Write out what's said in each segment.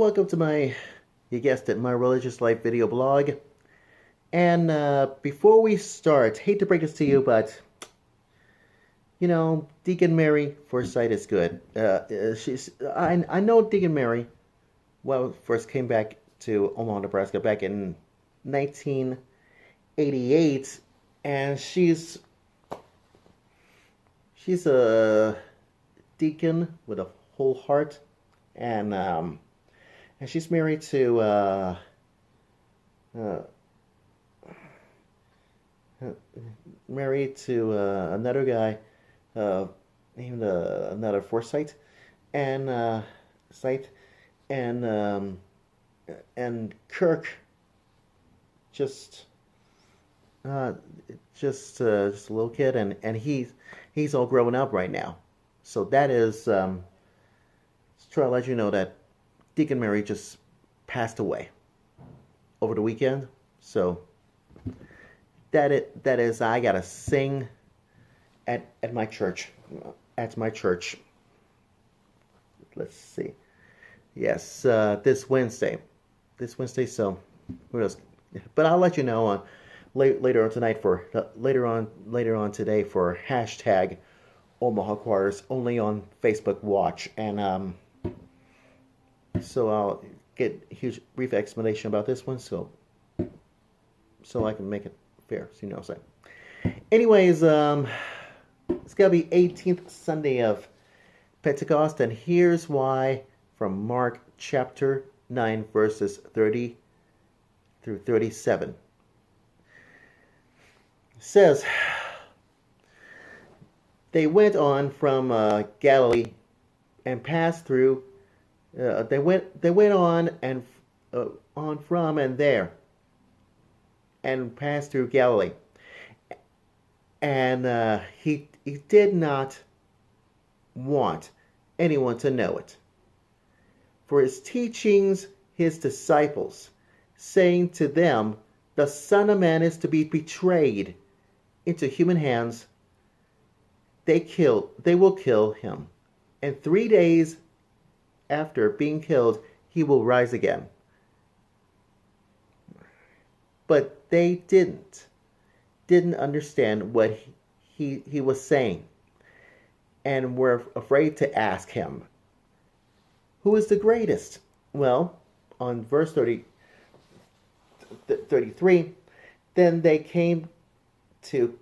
welcome to you guessed it, my religious life video blog. And before we start, hate to break this to you, but Deacon Mary Forsyth is good. I know Deacon Mary. Well, first came back to Omaha, Nebraska back in 1988, and she's a deacon with a whole heart, and she's married to another guy named another Forsyth, and Sight, and Kirk just just a little kid, and he's all growing up right now. So that is to try to let you know that Deacon Mary just passed away over the weekend. So that is I gotta sing at my church. At my church. Let's see. Yes, this Wednesday. So who knows? But I'll let you know on later on tonight for later on today for hashtag Omaha Choirs only on Facebook Watch, and so I'll get a huge brief explanation about this one so I can make it fair. So you know what I'm saying. Anyways, it's gonna be 18th Sunday of Pentecost, and here's why from Mark chapter 9 verses 30 through 37. It says, they went on from Galilee and passed through. They went on and on from and there and passed through Galilee, and he did not want anyone to know it. For his teachings, his disciples, saying to them, the Son of Man is to be betrayed into human hands. They will kill him, and 3 days after being killed, he will rise again. But they didn't understand what he was saying, and were afraid to ask him, who is the greatest? Well, on verse 33, then they came to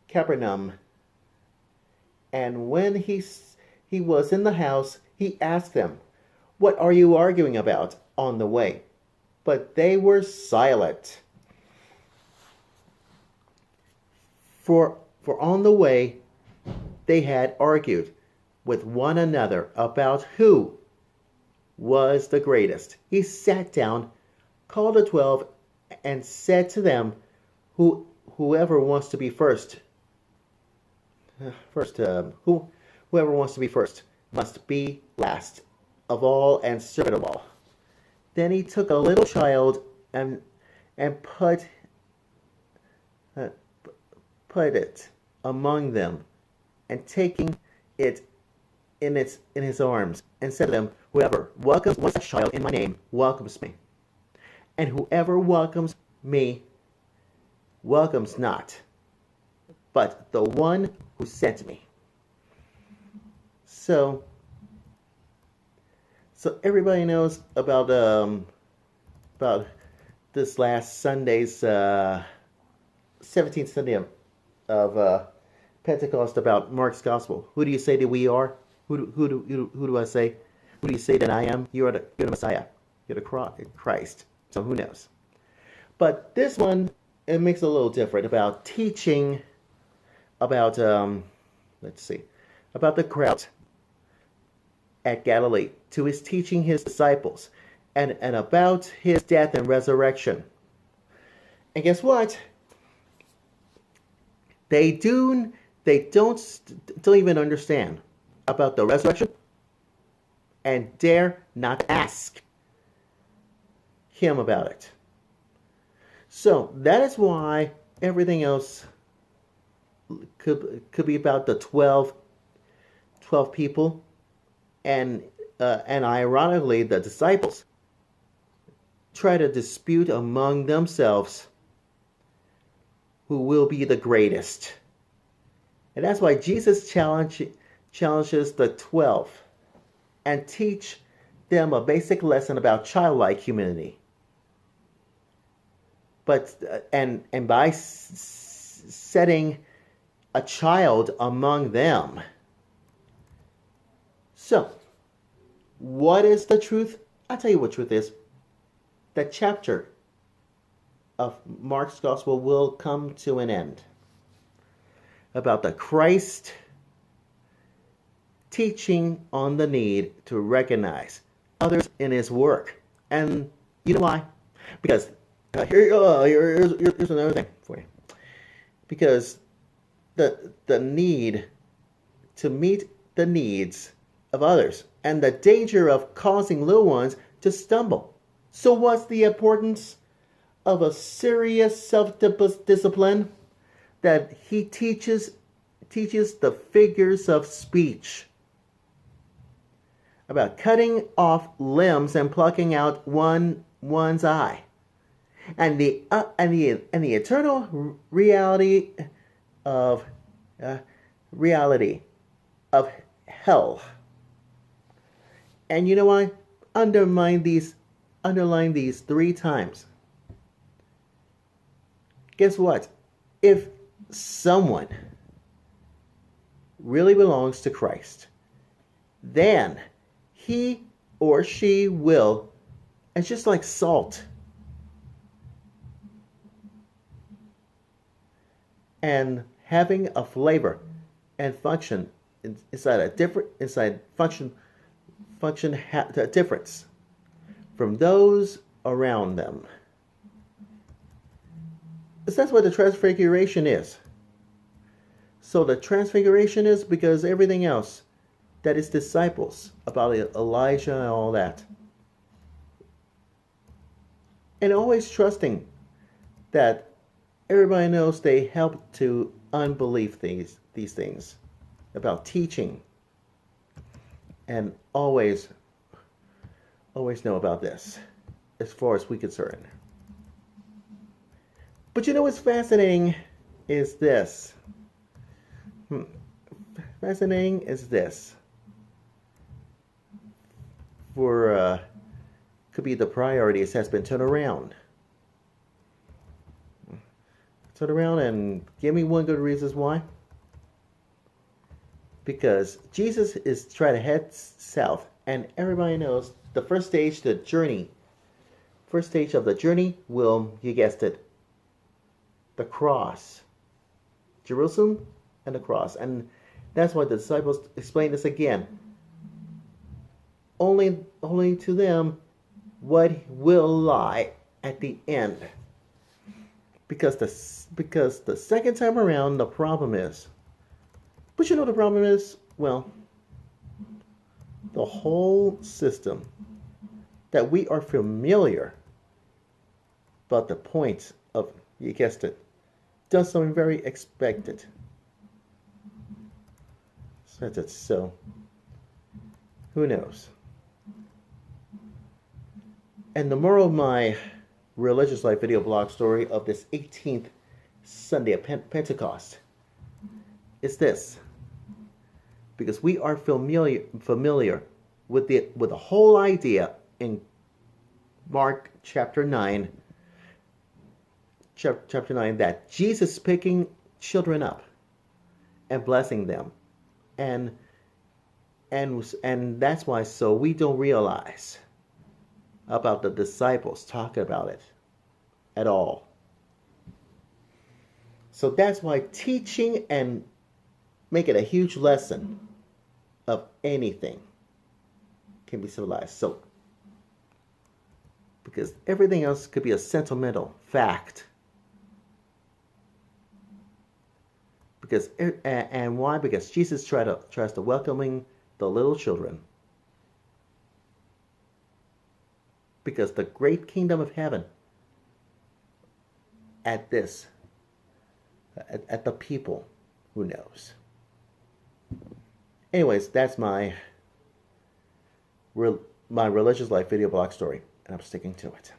Capernaum, and when he was in the house, he asked them, what are you arguing about on the way? But they were silent. For on the way they had argued with one another about who was the greatest. He sat down, called the 12, and said to them, whoever wants to be first, whoever wants to be first must be last of all and servant of all. Then he took a little child and put it among them, and taking it in his arms, and said to them, whoever welcomes one such child in my name welcomes me, and whoever welcomes me welcomes not, but the one who sent me. So everybody knows about this last Sunday's 17th Sunday of Pentecost, about Mark's Gospel. Who do you say that we are? Who do I say? Who do you say that I am? You're the Messiah. You're the Christ. So who knows? But this one, it makes it a little different about teaching about about the crowd at Galilee, to his teaching his disciples, and about his death and resurrection. And guess what? They don't even understand about the resurrection, and dare not ask him about it. So that is why everything else could be about the 12 people, and and ironically, the disciples try to dispute among themselves who will be the greatest. And that's why Jesus challenges the 12 and teach them a basic lesson about childlike humility. But and by setting a child among them. So, what is the truth? I'll tell you what truth is. That chapter of Mark's Gospel will come to an end. About the Christ teaching on the need to recognize others in his work. And you know why? Because here's another thing for you. Because the need to meet the needs of others and the danger of causing little ones to stumble. So what's the importance of a serious self-discipline? That he teaches the figures of speech about cutting off limbs and plucking out one's eye, and the eternal reality of hell. And you know why? Underline these 3 times. Guess what? If someone really belongs to Christ, then he or she will, it's just like salt. And having a flavor and function inside a difference from those around them. That's what the transfiguration is. So the transfiguration is because everything else that is disciples about Elijah and all that. And always trusting that everybody knows they help to unbelief these things about teaching. And always know about this as far as we're concerned. But you know what's fascinating is this. Fascinating is this. Could be the priorities has been turned around. Turn around and give me one good reason why. Because Jesus is trying to head south, and everybody knows the first stage of the journey will, you guessed it, the cross. Jerusalem and the cross. And that's why the disciples explain this again. Only to them what will lie at the end. Because the second time around, the problem is. But you know the problem is? Well, the whole system that we are familiar about the point of, you guessed it, does something very expected. So, who knows? And the moral of my religious life video blog story of this 18th Sunday of Pentecost is this. Because we are familiar with the whole idea in Mark chapter 9 that Jesus picking children up and blessing them. And that's why so we don't realize about the disciples talking about it at all. So that's why teaching and making a huge lesson of anything can be civilized. So, because everything else could be a sentimental fact. Because and why? Because Jesus tries to welcoming the little children. Because the great kingdom of heaven at the people who knows. Anyways, that's my my religious life video blog story, and I'm sticking to it.